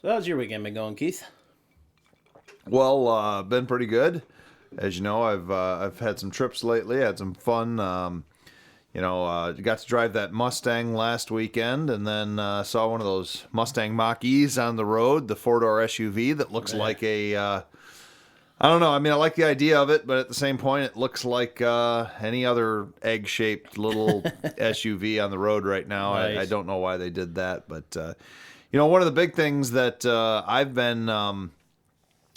So how's your weekend been going, Keith? Well, been pretty good. As you know, I've had some trips lately. Had some fun. Got to drive that Mustang last weekend, and then saw one of those Mustang Mach-E's on the road, the four-door SUV that looks like a. I don't know. I mean, I like the idea of it, but at the same point, it looks like any other egg-shaped little SUV on the road right now. Nice. I don't know why they did that, but one of the big things that I've been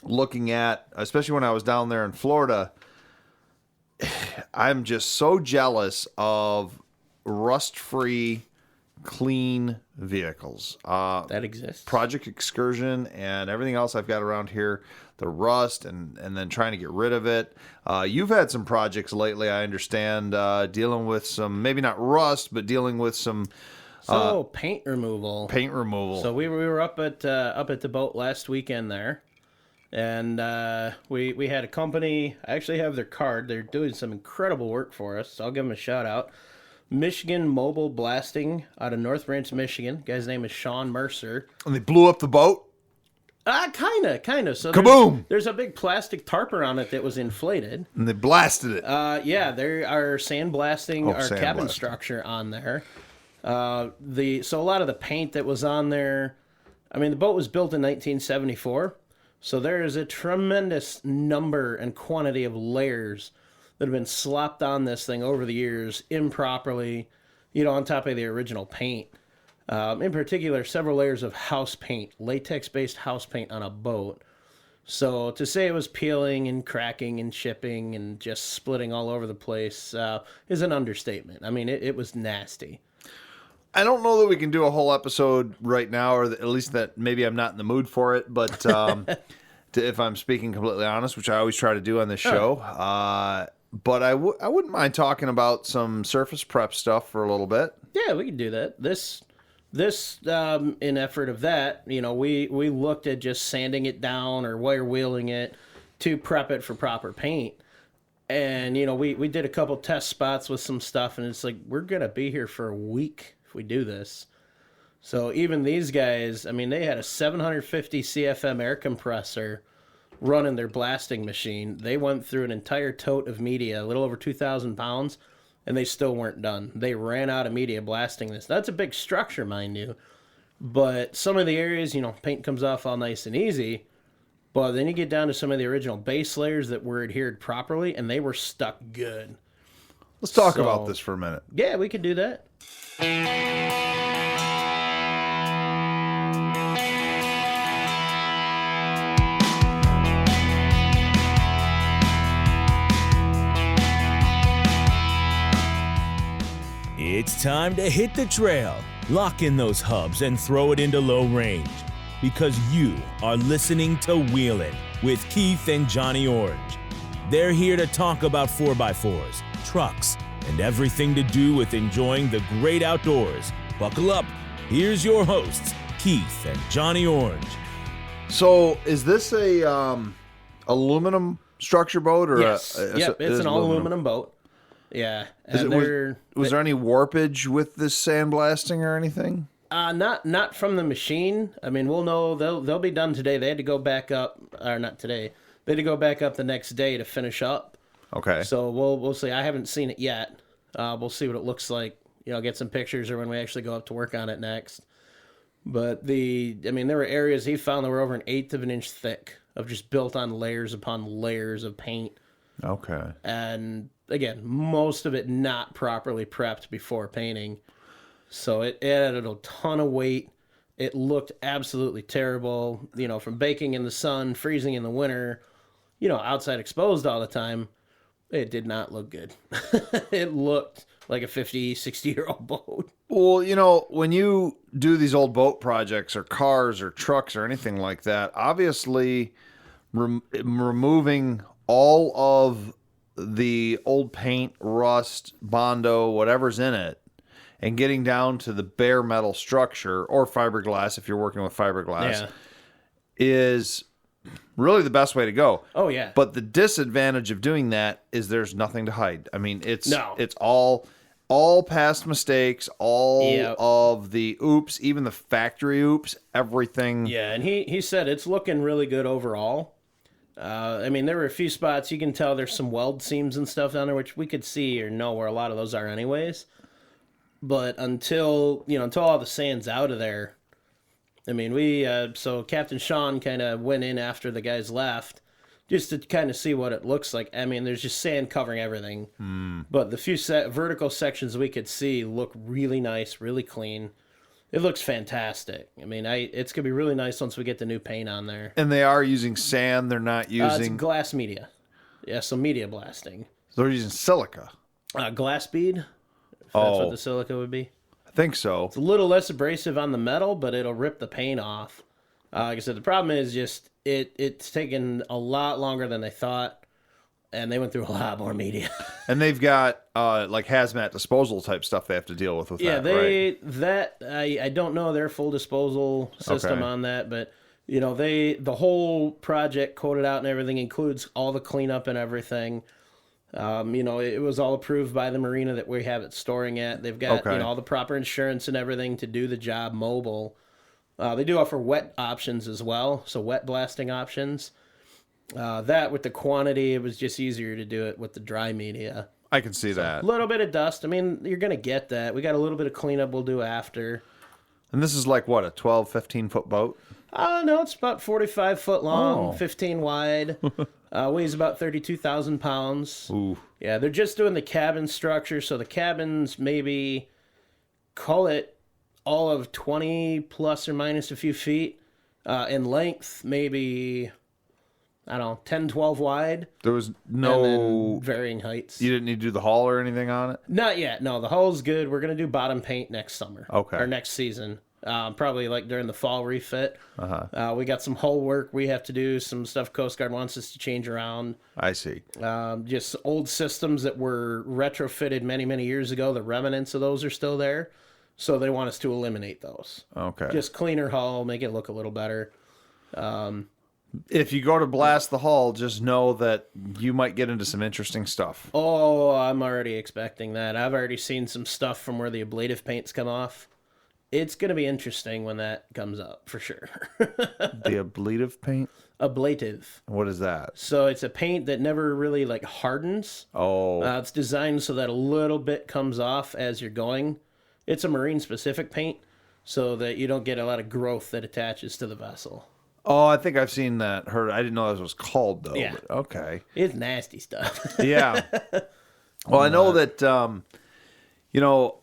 looking at, especially when I was down there in Florida, I'm just so jealous of rust-free, clean vehicles. That exists. Project Excursion and everything else I've got around here, the rust and then trying to get rid of it. You've had some projects lately, I understand, dealing with some, maybe not rust, but dealing with some Paint removal. paint removal. So we were up at the boat last weekend there, and we had a company. I actually have their card. They're doing some incredible work for us. So I'll give them a shout out. Michigan Mobile Blasting out of North Branch, Michigan. Guy's name is Sean Mercer. And they blew up the boat? Kind of. So Kaboom! There's a big plastic tarp around it that was inflated. And they blasted it. Yeah, there are sandblasting our cabin sandblasting. structure on there. So a lot of the paint that was on there, I mean, the boat was built in 1974, so there is a tremendous number and quantity of layers that have been slopped on this thing over the years improperly, on top of the original paint. In particular, several layers of house paint, latex-based house paint on a boat. So to say it was peeling and cracking and chipping and just splitting all over the place is an understatement. I mean, it was nasty. I don't know that we can do a whole episode right now, or at least that maybe I'm not in the mood for it. But if I'm speaking completely honest, which I always try to do on this show, but I wouldn't mind talking about some surface prep stuff for a little bit. Yeah, we can do that. This in effort of that, we looked at just sanding it down or wire wheeling it to prep it for proper paint. And, we did a couple test spots with some stuff, and it's like, we're going to be here for a week if we do this. So even these guys, I mean, they had a 750 CFM air compressor running their blasting machine. They went through an entire tote of media, a little over 2,000 pounds, and they still weren't done. They ran out of media blasting this. That's a big structure, mind you. But some of the areas, paint comes off all nice and easy. But then you get down to some of the original base layers that were adhered properly, and they were stuck good. Let's talk about this for a minute. Yeah, we could do that. It's time to hit the trail, lock in those hubs, and throw it into low range. Because you are listening to Wheelin' with Keith and Johnny Orange. They're here to talk about 4x4s, trucks, and everything to do with enjoying the great outdoors. Buckle up. Here's your hosts, Keith and Johnny Orange. So, is this a aluminum structure boat or Yes. It's an all-aluminum boat. Yeah. Was there any warpage with this sandblasting or anything? Not from the machine. I mean, we'll know they'll be done today. They had to go back up, or not today. They had to go back up the next day to finish up. Okay. So we'll see. I haven't seen it yet. We'll see what it looks like. Get some pictures or when we actually go up to work on it next. But there were areas he found that were over 1/8 of an inch thick of just built on layers upon layers of paint. Okay. And again, most of it not properly prepped before painting. So it added a ton of weight. It looked absolutely terrible, from baking in the sun, freezing in the winter, outside exposed all the time. It did not look good. It looked like a 50, 60-year-old boat. Well, when you do these old boat projects or cars or trucks or anything like that, obviously removing all of the old paint, rust, Bondo, whatever's in it, and getting down to the bare metal structure or fiberglass, if you're working with fiberglass, is really the best way to go. Oh, yeah. But the disadvantage of doing that is there's nothing to hide. I mean, it's all all past mistakes, all Yep. of the oops, even the factory oops, everything. Yeah, and he said it's looking really good overall. I mean, there were a few spots you can tell there's some weld seams and stuff down there, which we could see or know where a lot of those are anyways. But until all the sand's out of there, I mean, so Captain Sean kind of went in after the guys left just to kind of see what it looks like. I mean, there's just sand covering everything. But the few vertical sections we could see look really nice, really clean. It looks fantastic. I mean, it's going to be really nice once we get the new paint on there. And they are using sand. They're not It's using. glass media. Yeah, so media blasting. They're using silica. Glass bead, if that's what the silica would be. I think so. It's a little less abrasive on the metal, but it'll rip the paint off. Like I said, the problem is just it's taken a lot longer than they thought, and they went through a lot more media. And they've got like hazmat disposal type stuff they have to deal with Yeah, that, right? I don't know their full disposal system Okay. on that, but the whole project coded out and everything includes all the cleanup and everything. It was all approved by the marina that we have it storing at. They've got Okay. all the proper insurance and everything to do the job mobile. They do offer wet options as well, so wet blasting options. That with the quantity, it was just easier to do it with the dry media. I can see that. A little bit of dust. I mean, you're going to get that. We got a little bit of cleanup we'll do after. And this is like, what, a 12, 15-foot boat? No, it's about 45 foot long, Oh. 15 wide. Weighs about 32,000 pounds. Ooh. Yeah, they're just doing the cabin structure. So the cabins maybe, call it all of 20 plus or minus a few feet. In length, maybe, I don't know, 10, 12 wide. There was And no... then varying heights. You didn't need to do the hull or anything on it? Not yet. No, the hull's good. We're going to do bottom paint next summer. Okay. Or next season. Probably like during the fall refit. We got some hull work we have to do. Some stuff Coast Guard wants us to change around. I see. Just old systems that were retrofitted many, many years ago. The remnants of those are still there. So they want us to eliminate those. Okay. Just cleaner hull, make it look a little better. If you go to blast the hull, just know that you might get into some interesting stuff. Oh, I'm already expecting that. I've already seen some stuff from where the ablative paints come off. It's going to be interesting when that comes up, for sure. The ablative paint? Ablative. What is that? So it's a paint that never really hardens. Oh, It's designed so that a little bit comes off as you're going. It's a marine specific paint so that you don't get a lot of growth that attaches to the vessel. I think I've seen that. Heard. I didn't know that was called though. Yeah. But okay. It's nasty stuff. Yeah. Well, I know that.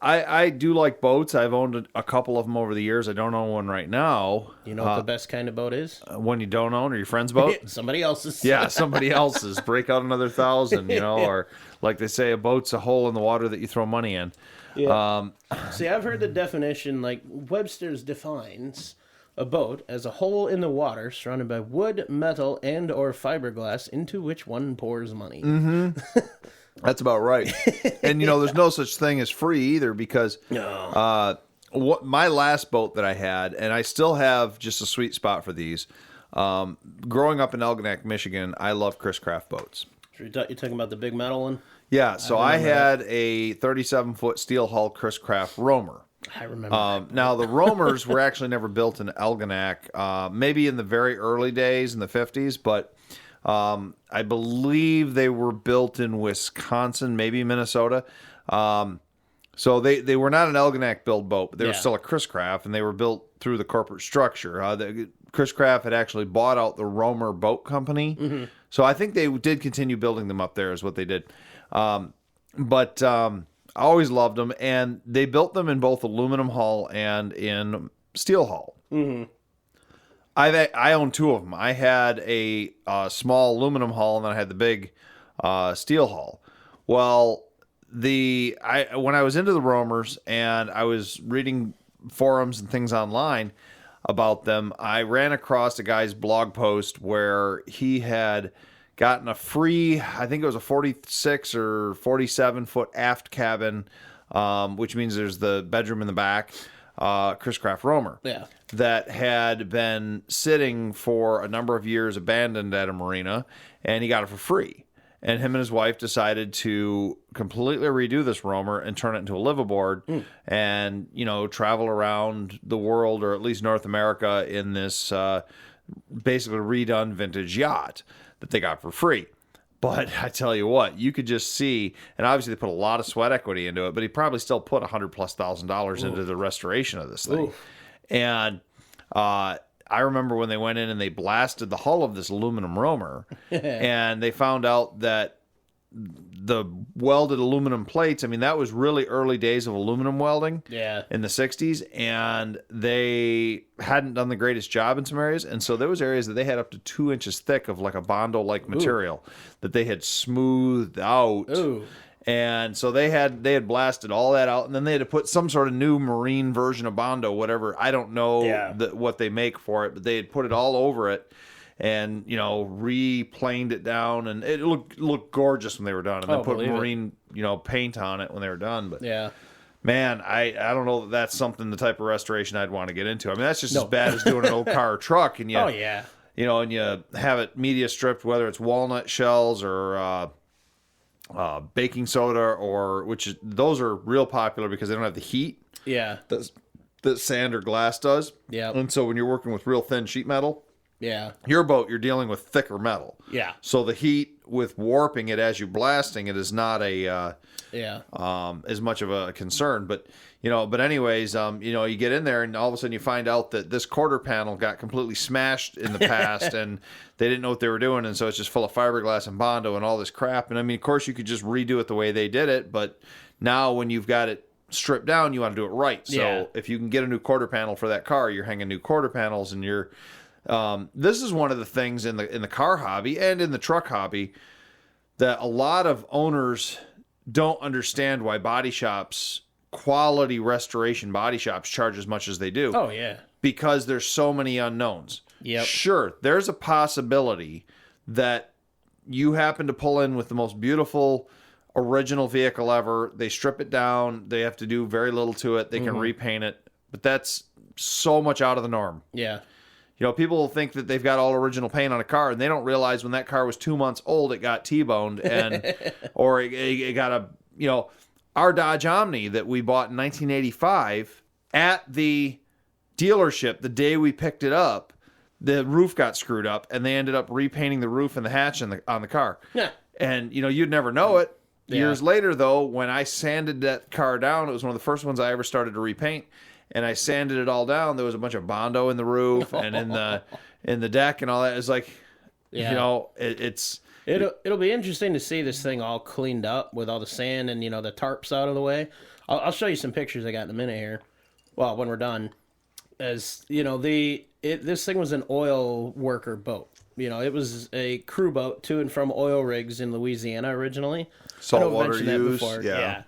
I do like boats. I've owned a couple of them over the years. I don't own one right now. You know what the best kind of boat is? One you don't own, or your friend's boat. Somebody else's. Yeah, somebody else's. Break out another 1,000. Or like they say, a boat's a hole in the water that you throw money in. Yeah. See, I've heard the definition, like Webster's defines a boat as a hole in the water surrounded by wood, metal, and or fiberglass into which one pours money. That's about right. And there's no such thing as free either, because what my last boat that I had, and I still have just a sweet spot for these. Growing up in Elginak, Michigan, I love Chris Craft boats. You're talking about the big metal one? Yeah, so I had a 37-foot steel hull Chris Craft Roamer. I remember. Now, the Roamers were actually never built in Elginak, maybe in the very early days in the 50s, but I believe they were built in Wisconsin, maybe Minnesota. So they were not an Elginak build boat, but they were still a Chris Craft, and they were built through the corporate structure. Chris Craft had actually bought out the Roamer Boat Company. So I think they did continue building them up there is what they did. But I always loved them, and they built them in both aluminum hull and in steel hull. I own two of them. I had a small aluminum hull, and then I had the big steel hull. Well, when I was into the Roamers and I was reading forums and things online about them, I ran across a guy's blog post where he had gotten a free, I think it was a 46 or 47 foot aft cabin, which means there's the bedroom in the back, Chris Craft Roamer. Yeah. That had been sitting for a number of years abandoned at a marina, and he got it for free. and him and his wife decided to completely redo this Roamer and turn it into a liveaboard and, travel around the world, or at least North America, in this basically redone vintage yacht that they got for free. But I tell you what, you could just see, and obviously they put a lot of sweat equity into it, but he probably still put $100,000+ into the restoration of this thing. Oof. And I remember when they went in and they blasted the hull of this aluminum Roamer, and they found out that the welded aluminum plates, I mean, that was really early days of aluminum welding in the 60s, and they hadn't done the greatest job in some areas. And so there was areas that they had up to 2 inches thick of like a Bondo-like material that they had smoothed out. Ooh. And so they had blasted all that out, and then they had to put some sort of new marine version of Bondo, whatever. I don't know what they make for it, but they had put it all over it and, replaned it down, and it looked gorgeous when they were done. And then put marine, paint on it when they were done. But man, I don't know that that's something, the type of restoration I'd want to get into. I mean, that's just as bad as doing an old car or truck, and and you have it media stripped, whether it's walnut shells or baking soda, or those are real popular because they don't have the heat that sand or glass does. Yeah. And so when you're working with real thin sheet metal, your boat, you're dealing with thicker metal. Yeah. So the heat with warping it as you're blasting it is not as much of a concern. But anyways, you get in there and all of a sudden you find out that this quarter panel got completely smashed in the past and they didn't know what they were doing, and so it's just full of fiberglass and Bondo and all this crap. And I mean, of course you could just redo it the way they did it, but now when you've got it stripped down, you want to do it right. So if you can get a new quarter panel for that car, you're hanging new quarter panels, and you're this is one of the things in the car hobby and in the truck hobby that a lot of owners don't understand, why body shops, quality restoration body shops, charge as much as they do. Oh, yeah. Because there's so many unknowns. Yep. Sure, there's a possibility that you happen to pull in with the most beautiful original vehicle ever. They strip it down. They have to do very little to it. They can repaint it. But that's so much out of the norm. Yeah. People think that they've got all original paint on a car, and they don't realize when that car was 2 months old, it got T-boned, and or it got our Dodge Omni that we bought in 1985 at the dealership the day we picked it up, the roof got screwed up, and they ended up repainting the roof and the hatch on the car. Yeah. And you'd never know it. Years later, though, when I sanded that car down, it was one of the first ones I ever started to repaint. And I sanded it all down. There was a bunch of Bondo in the roof and in the deck and all that. It's like, it's it'll be interesting to see this thing all cleaned up with all the sand and the tarps out of the way. I'll show you some pictures I got in a minute here. Well, when we're done, as this thing was an oil worker boat. It was a crew boat to and from oil rigs in Louisiana originally. Saltwater use. Yeah.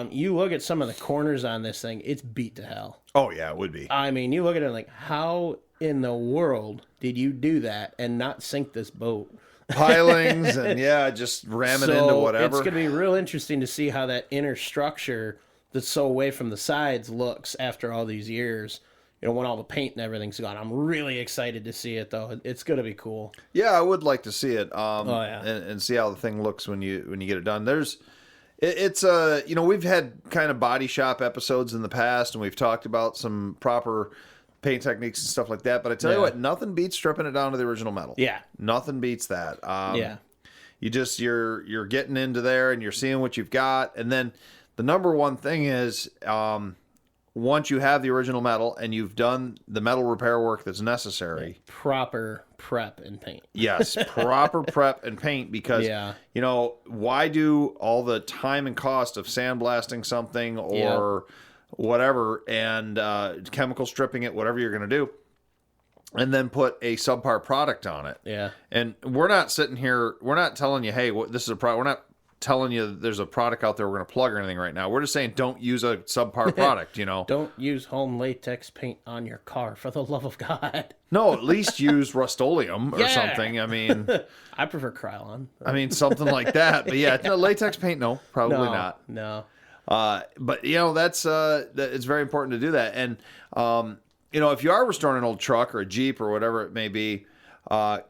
You look at some of the corners on this thing, it's beat to hell. Oh, yeah, it would be. I mean, you look at it like, how in the world did you do that and not sink this boat? Pilings and, just ram it into whatever. It's going to be real interesting to see how that inner structure that's so away from the sides looks after all these years. When all the paint and everything's gone. I'm really excited to see it, though. It's going to be cool. Yeah, I would like to see it and see how the thing looks when you get it done. It's we've had kind of body shop episodes in the past, and we've talked about some proper paint techniques and stuff like that. But I tell you what, nothing beats stripping it down to the original metal. Yeah, nothing beats that. You're getting into there and you're seeing what you've got, and then the number one thing is once you have the original metal and you've done the metal repair work that's necessary, proper prep and paint. Yes, proper prep and paint, because why do all the time and cost of sandblasting something or whatever and chemical stripping it, whatever you're going to do, and then put a subpar product on it? Yeah. And we're not sitting here, we're not telling you, hey, this is a product. We're not telling you there's a product out there we're going to plug or anything right now. We're just saying don't use a subpar product, Don't use home latex paint on your car, for the love of God. No, at least use Rust-Oleum or something. I mean... I prefer Krylon. I mean, something like that. But no, latex paint, no. Probably not. No. But, that's it's very important to do that. And, if you are restoring an old truck or a Jeep or whatever it may be,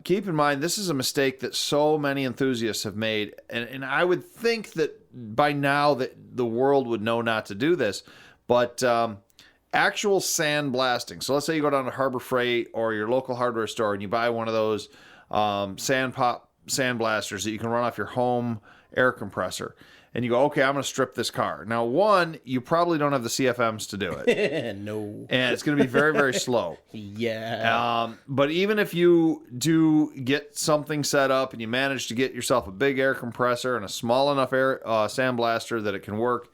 keep in mind, this is a mistake that so many enthusiasts have made. And I would think that by now that the world would know not to do this. But actual sandblasting. So let's say you go down to Harbor Freight or your local hardware store and you buy one of those sandblasters that you can run off your home air compressor. And you go, okay, I'm going to strip this car. Now, one, you probably don't have the CFMs to do it. No. And it's going to be very, very slow. Yeah. But even if you do get something set up and you manage to get yourself a big air compressor and a small enough air sandblaster that it can work,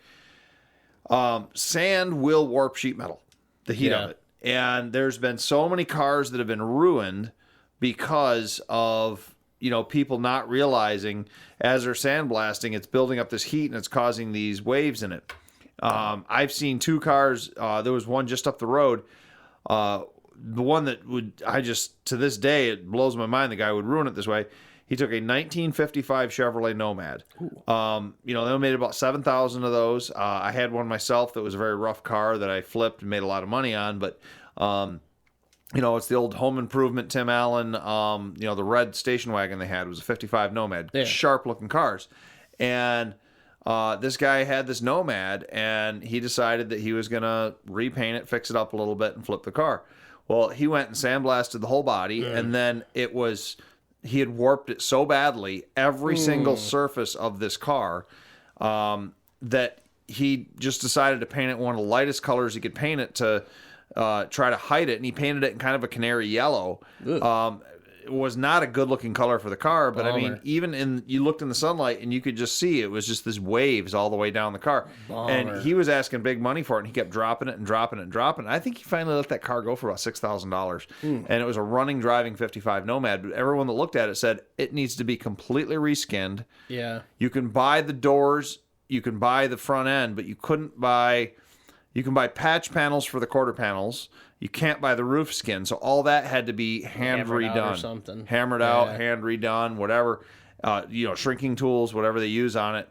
sand will warp sheet metal, the heat of it. And there's been so many cars that have been ruined because of people not realizing as they're sandblasting, it's building up this heat and it's causing these waves in it. I've seen two cars. There was one just up the road. The one that to this day, it blows my mind the guy would ruin it this way. He took a 1955 Chevrolet Nomad. They made about 7,000 of those. I had one myself that was a very rough car that I flipped and made a lot of money on, but it's the old home improvement Tim Allen, the red station wagon they had was a 55 Nomad. Yeah. Sharp looking cars. And this guy had this Nomad and he decided that he was going to repaint it, fix it up a little bit and flip the car. Well, he went and sandblasted the whole body and then he had warped it so badly, every single surface of this car, that he just decided to paint it one of the lightest colors he could paint it to try to hide it, and he painted it in kind of a canary yellow. It was not a good-looking color for the car, but I mean, you looked in the sunlight, and you could just see it was just this waves all the way down the car. And he was asking big money for it, and he kept dropping it and dropping it and dropping it. I think he finally let that car go for about $6,000, and it was a running, driving 55 Nomad, but everyone that looked at it said it needs to be completely reskinned. Yeah. You can buy the doors, you can buy the front end, but you can buy patch panels for the quarter panels. You can't buy the roof skin. So all that had to be hand redone. Or something. Hammered out, hand redone, whatever. Shrinking tools, whatever they use on it.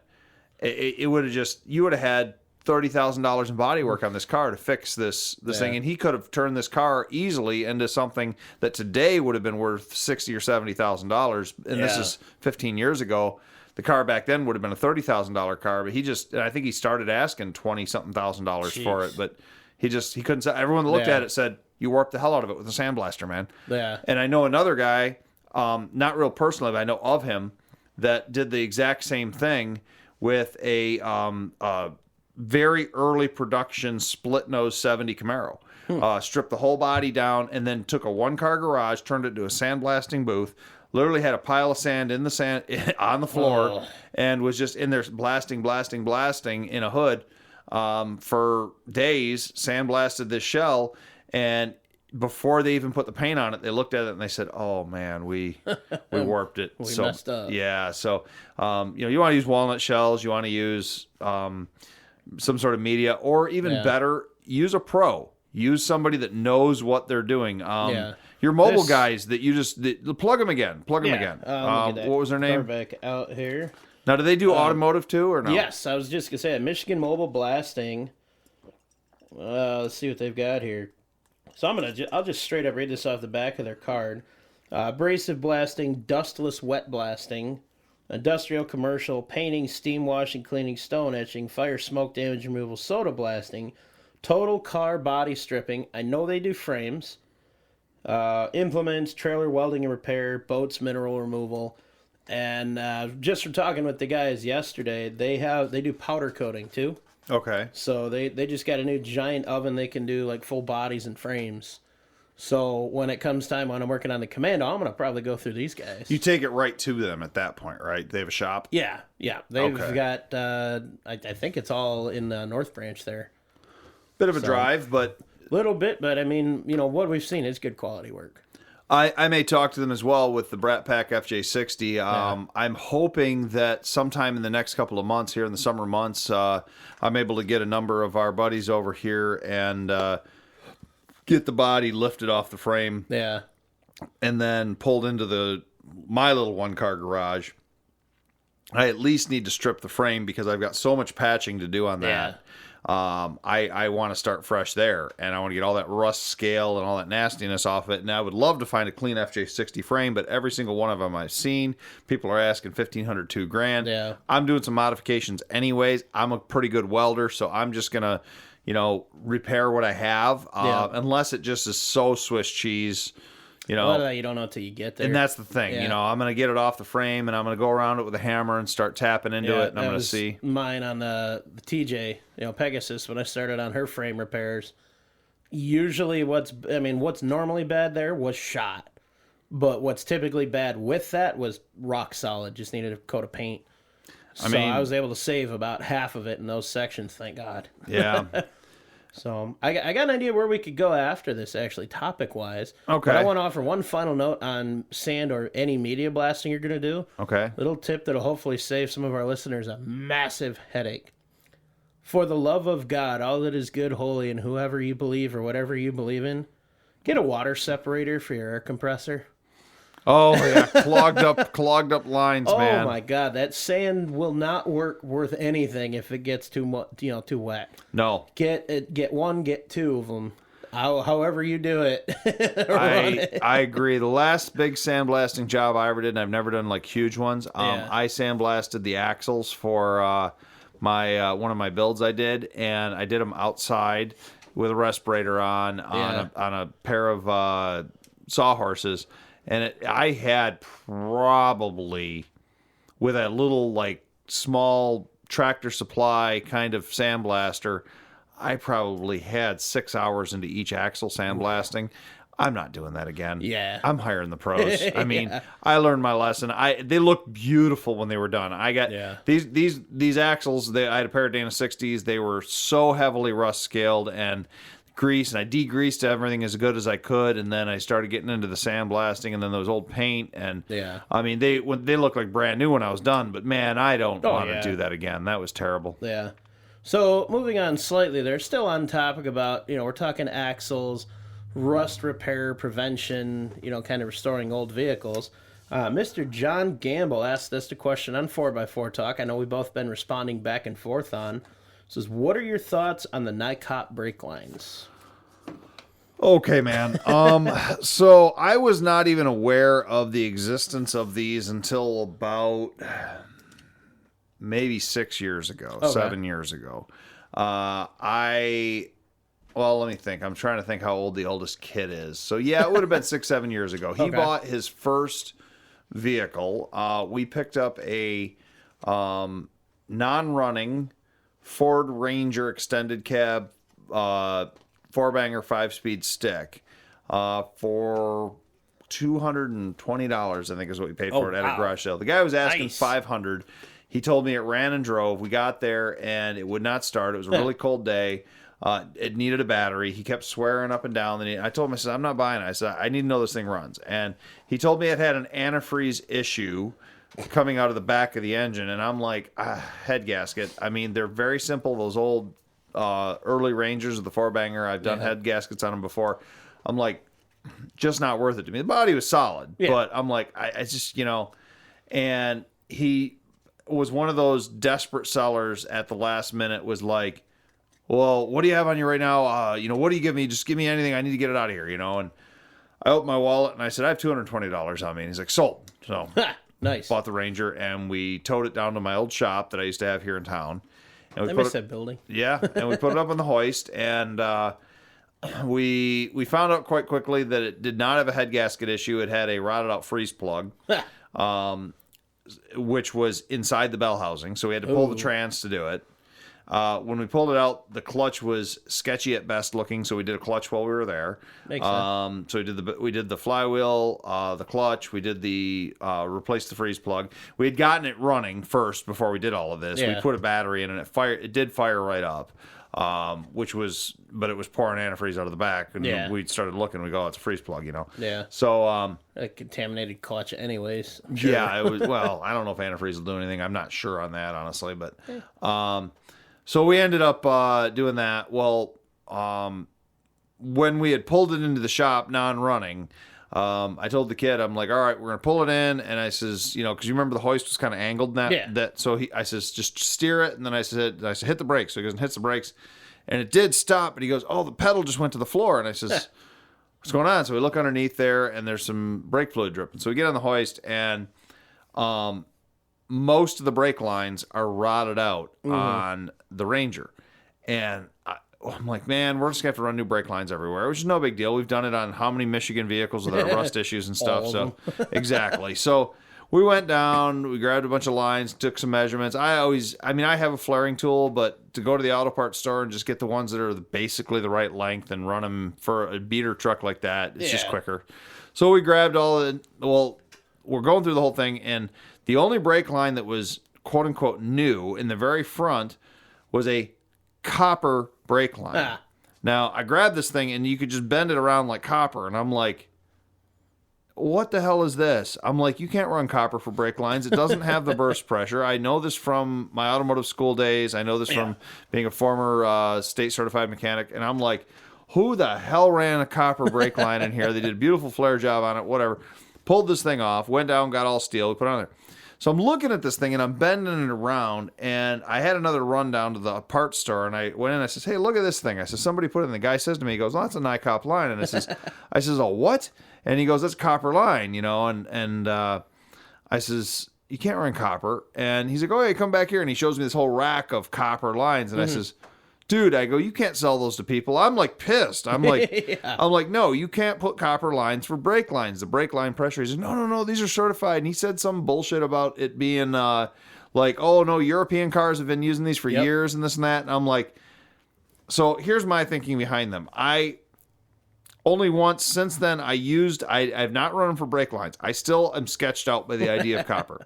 You would have had $30,000 in body work on this car to fix this thing. And he could have turned this car easily into something that today would have been worth $60,000 or $70,000. And this is 15 years ago. The car back then would have been a $30,000 car, but I think he started asking $20-something thousand for it, but he couldn't say. Everyone that looked at it said, you warped the hell out of it with a sandblaster, man. Yeah. And I know another guy, not real personally, but I know of him, that did the exact same thing with a very early production split nose 70 Camaro. Stripped the whole body down and then took a one-car garage, turned it into a sandblasting booth, literally had a pile of sand in the sand on the floor, and was just in there blasting in a hood for days. Sandblasted this shell, and before they even put the paint on it, they looked at it and they said, "Oh man, we warped it. We messed up." Yeah, so you want to use walnut shells, you want to use some sort of media, or even better, use a pro. Use somebody that knows what they're doing. Your mobile guys that you just plug them again. What was their name? Back out here. Now, do they do automotive too, or no? Yes, I was just gonna say Michigan Mobile Blasting. Let's see what they've got here. So I'll just straight up read this off the back of their card. Abrasive blasting, dustless wet blasting, industrial, commercial, painting, steam washing, cleaning, stone etching, fire, smoke damage removal, soda blasting, total car body stripping. I know they do frames. Implements, trailer welding and repair, boats, mineral removal, and just from talking with the guys yesterday, they do powder coating too. Okay. So they just got a new giant oven. They can do like full bodies and frames. So when it comes time when I'm working on the Commando, I'm gonna probably go through these guys. You take it right to them at that point, right? They have a shop. Yeah. They've got. I think it's all in the North Branch there. Bit of a drive, but. Little bit, but I mean, what we've seen is good quality work. I may talk to them as well with the Brat Pack FJ60. I'm hoping that sometime in the next couple of months, here in the summer months, I'm able to get a number of our buddies over here and get the body lifted off the frame. Yeah. And then pulled into my little one-car garage. I at least need to strip the frame because I've got so much patching to do on that. I want to start fresh there, and I want to get all that rust scale and all that nastiness off it. And I would love to find a clean FJ60 frame, but every single one of them I've seen, people are asking $1,500, $2,000. Yeah. I'm doing some modifications anyways. I'm a pretty good welder, so I'm just gonna, repair what I have, unless it just is so Swiss cheese. Well, you don't know until you get there. And that's the thing, Yeah. I'm going to get it off the frame, and I'm going to go around it with a hammer and start tapping into it, and I'm going to see. Mine on the TJ, Pegasus, when I started on her frame repairs. Usually what's normally bad there was shot. But what's typically bad with that was rock solid, just needed a coat of paint. So I was able to save about half of it in those sections, thank God. Yeah. So I got an idea where we could go after this, actually, topic-wise. Okay. But I want to offer one final note on sand or any media blasting you're going to do. Okay. Little tip that'll hopefully save some of our listeners a massive headache. For the love of God, all that is good, holy, and whoever you believe or whatever you believe in, get a water separator for your air compressor. Oh, yeah. clogged up lines, man. Oh, my God. That sand will not work worth anything if it gets too wet. No. Get one, get two of them. However you do it. I agree. The last big sandblasting job I ever did, and I've never done like huge ones, I sandblasted the axles for my one of my builds I did, and I did them outside with a respirator on a pair of sawhorses. And I had probably, with a little like small Tractor Supply kind of sandblaster, I probably had 6 hours into each axle sandblasting. I'm not doing that again. Yeah. I'm hiring the pros. I mean, I learned my lesson. They looked beautiful when they were done. I got these axles. I had a pair of Dana 60s. They were so heavily rust scaled and grease, and I degreased everything as good as I could, and then I started getting into the sandblasting, and then those old paint, and I mean they looked like brand new when I was done, but man, I don't want to do that again. That was terrible. Yeah. So moving on slightly, they're still on topic about we're talking axles, rust repair prevention, kind of restoring old vehicles. Mr. John Gamble asked us a question on 4x4 Talk. I know we've both been responding back and forth on. Says, what are your thoughts on the NICOP brake lines? Okay, man. So I was not even aware of the existence of these until about maybe 6 years ago, 7 years ago. Well, let me think. I'm trying to think how old the oldest kid is. So yeah, it would have been 6, 7 years ago. He bought his first vehicle. We picked up a non-running Ford Ranger extended cab 4-banger 5-speed stick for $220, I think is what we paid for it at a garage sale. The guy was asking $500. He told me it ran and drove. We got there and it would not start. It was a really cold day. It needed a battery. He kept swearing up and down. I told him, I said, I'm not buying it. I said, I need to know this thing runs. And he told me it had an antifreeze issue coming out of the back of the engine, and I'm like, head gasket. I mean, they're very simple. Those old early Rangers of the 4-banger, I've done head gaskets on them before. I'm like, just not worth it to me. The body was solid, but I'm like, I just, and he was one of those desperate sellers at the last minute, was like, well, what do you have on you right now? What do you give me? Just give me anything. I need to get it out of here, and I opened my wallet and I said, I have $220 on me. And he's like, sold. So nice. Bought the Ranger, and we towed it down to my old shop that I used to have here in town. And we miss that building. Yeah, and we put it up on the hoist, and we found out quite quickly that it did not have a head gasket issue. It had a rotted out freeze plug, which was inside the bell housing, so we had to pull the trans to do it. When we pulled it out, the clutch was sketchy at best looking, so we did a clutch while we were there. Makes sense. So we did the flywheel, the clutch, we did the replaced the freeze plug. We had gotten it running first before we did all of this. We put a battery in, and it did fire right up. But it was pouring antifreeze out of the back, and we started looking. We go, oh, it's a freeze plug, Yeah. So a contaminated clutch, anyways. Sure. Yeah, it was. Well, I don't know if antifreeze will do anything. I'm not sure on that, honestly, but so we ended up doing that. Well, when we had pulled it into the shop non-running, I told the kid, I'm like, all right, we're gonna pull it in, and I says, because you remember the hoist was kind of angled in that. So I says, just steer it, and then I said, hit the brakes. So he goes and hits the brakes, and it did stop. And he goes, oh, the pedal just went to the floor, and I says, what's going on? So we look underneath there, and there's some brake fluid dripping. So we get on the hoist, and most of the brake lines are rotted out on the Ranger, and I'm like, man, we're just gonna have to run new brake lines everywhere, which is no big deal. We've done it on how many Michigan vehicles with our rust issues and stuff. So exactly. So we went down, we grabbed a bunch of lines, took some measurements. I have a flaring tool, but to go to the auto parts store and just get the ones that are basically the right length and run them for a beater truck like that, it's just quicker. So we grabbed we're going through the whole thing, and the only brake line that was quote unquote new in the very front was a copper brake line. Now I grabbed this thing, and you could just bend it around like copper, and I'm like, what the hell is this? I'm like, you can't run copper for brake lines. It doesn't have the burst pressure. I know this from my automotive school days. I know this from being a former state certified mechanic, and I'm like, who the hell ran a copper brake line in here? They did a beautiful flare job on it, whatever. Pulled this thing off, went down, got all steel, we put it on there. So I'm looking at this thing, and I'm bending it around, and I had another run down to the parts store, and I went in, and I says, hey, look at this thing. I said, somebody put it in. The guy says to me, he goes, well, that's a NICOP line. And I says, oh, what? And he goes, that's copper line, and I says, you can't run copper. And he's like, oh, hey, come back here. And he shows me this whole rack of copper lines, and I says, dude, I go, you can't sell those to people. I'm like pissed. I'm like, I'm like, no, you can't put copper lines for brake lines. The brake line pressure. He says, no, these are certified. And he said some bullshit about it being like, oh no, European cars have been using these for years and this and that. And I'm like, so here's my thinking behind them. I only once since then I've not run them for brake lines. I still am sketched out by the idea of copper.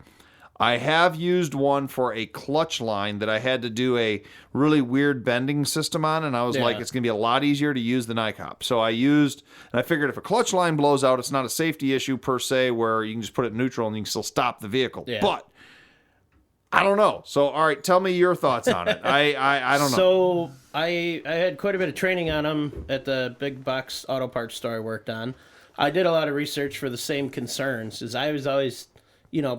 I have used one for a clutch line that I had to do a really weird bending system on, and I was like, it's going to be a lot easier to use than NICOP. So and I figured if a clutch line blows out, it's not a safety issue per se where you can just put it in neutral and you can still stop the vehicle. Yeah. But I don't know. So, all right, tell me your thoughts on it. I don't know. So I had quite a bit of training on them at the big box auto parts store I worked on. I did a lot of research for the same concerns, as I was always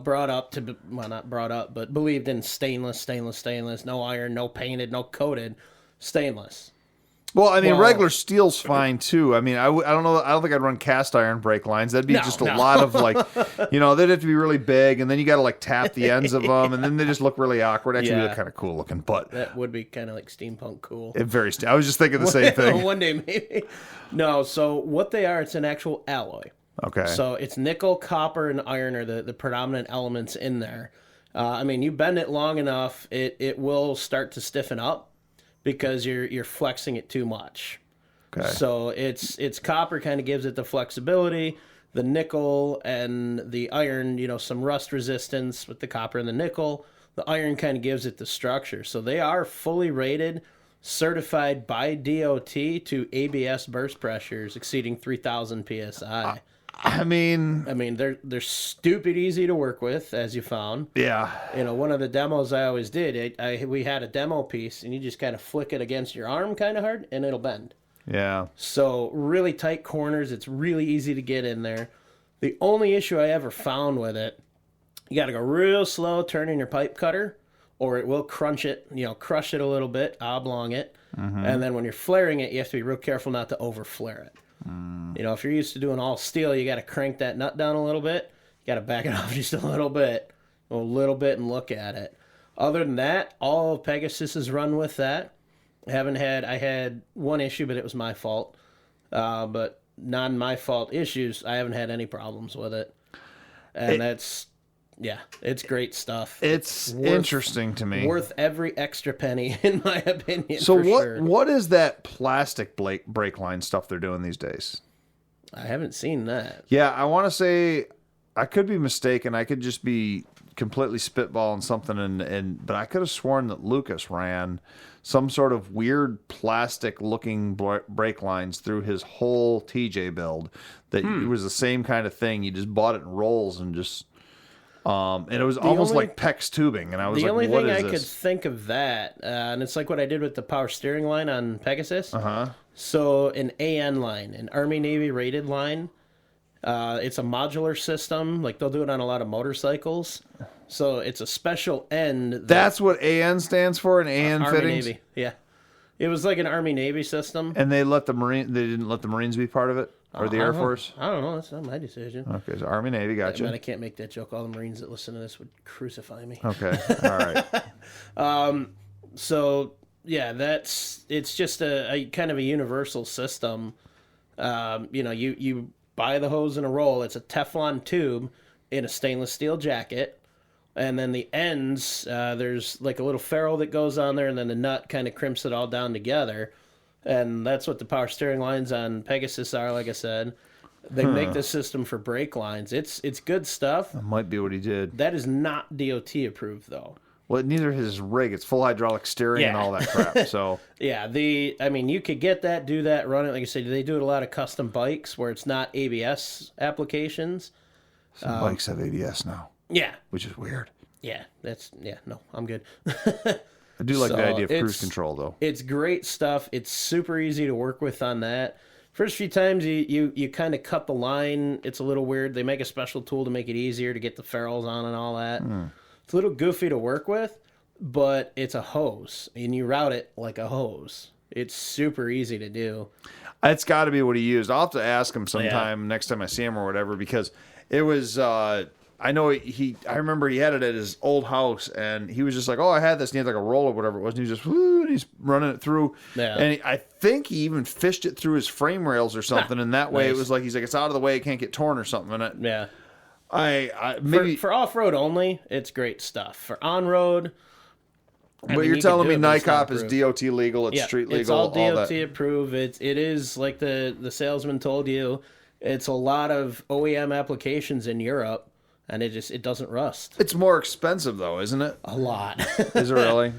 brought up to, well, not brought up, but believed in stainless, no iron, no painted, no coated, stainless. Well, I mean, regular steel's fine too. I mean, I don't know. I don't think I'd run cast iron brake lines. That'd be just a lot of like, they'd have to be really big, and then you got to like tap the ends of them, and then they just look really awkward. Actually, they look kind of cool looking, but that would be kind of like steampunk cool. I was just thinking the same thing. One day maybe. No, so what they are, it's an actual alloy. Okay. So it's nickel, copper, and iron are the predominant elements in there. I mean, you bend it long enough, it will start to stiffen up because you're flexing it too much. Okay. So it's copper kind of gives it the flexibility. The nickel and the iron, some rust resistance with the copper and the nickel. The iron kind of gives it the structure. So they are fully rated, certified by DOT to ABS burst pressures exceeding 3,000 PSI. I mean, they're stupid easy to work with, as you found. Yeah. One of the demos I always did, we had a demo piece, and you just kind of flick it against your arm kind of hard, and it'll bend. Yeah. So really tight corners, it's really easy to get in there. The only issue I ever found with it, you got to go real slow turning your pipe cutter, or it will crush it a little bit, oblong it. Mm-hmm. And then when you're flaring it, you have to be real careful not to over flare it. If you're used to doing all steel, you got to crank that nut down a little bit. You got to back it off just a little bit, and look at it. Other than that, all of Pegasus is run with that. I had one issue, but it was my fault. But non my fault issues, I haven't had any problems with it. And it's great stuff. It's interesting to me. Worth every extra penny, in my opinion. So what is that plastic brake line stuff they're doing these days? I haven't seen that. Yeah, I want to say, I could be mistaken. I could just be completely spitballing something, but I could have sworn that Lucas ran some sort of weird plastic-looking brake lines through his whole TJ build. That it was the same kind of thing. You just bought it in rolls and just... and it was almost like PEX tubing, and I was like, what is this? The only thing I could think of that, and it's like what I did with the power steering line on Pegasus. Uh-huh. So an AN line, an Army Navy rated line, It's a modular system. Like they'll do it on a lot of motorcycles. So it's a special end. That's what AN stands for, an AN Army fittings. Navy. Yeah. It was like an Army Navy system. And they didn't let the Marines be part of it, or the Air Force. I don't know. That's not my decision. Okay, so Army Navy, gotcha. Man, I can't make that joke. All the Marines that listen to this would crucify me. Okay, all right. So yeah, it's just a kind of a universal system. You buy the hose in a roll. It's a Teflon tube in a stainless steel jacket, and then the ends there's like a little ferrule that goes on there, and then the nut kind of crimps it all down together, and that's what the power steering lines on Pegasus are. Like I said, they make this system for brake lines. It's good stuff. That might be what he did. That is not DOT approved though. Well, neither is his rig. It's full hydraulic steering and all that crap. So yeah, you could get that, do that, run it. Like I said, they do it a lot of custom bikes where it's not ABS applications. some bikes have ABS now, Yeah, which is weird. yeah, no, I'm good. I do like So the idea of cruise it's- control, though. It's great stuff. It's super easy to work with on that. First few times you kind of cut the line. It's a little weird. They make a special tool to make it easier to get the ferrules on and all that. It's a little goofy to work with, but it's a hose, and you route it like a hose. It's super easy to do. It's got to be what he used. I'll have to ask him sometime next time I see him or whatever, because it was. I know I remember he had it at his old house, and he was just like, "Oh, I had this," and he had like a roll or whatever it was, and he just and he's running it through. Yeah. And I think he even fished it through his frame rails or something, and that way it Nice. was like he's like, it's out of the way, it can't get torn or something. And Yeah. I maybe. For off-road only, it's great stuff. For on-road, But you're you telling me can do it, but it's not NICOP is approved. DOT legal, it's street legal, it's all DOT that. approved. It is like the salesman told you. It's a lot of OEM applications in Europe, and it doesn't rust. It's more expensive though, isn't it? A lot. Is it really?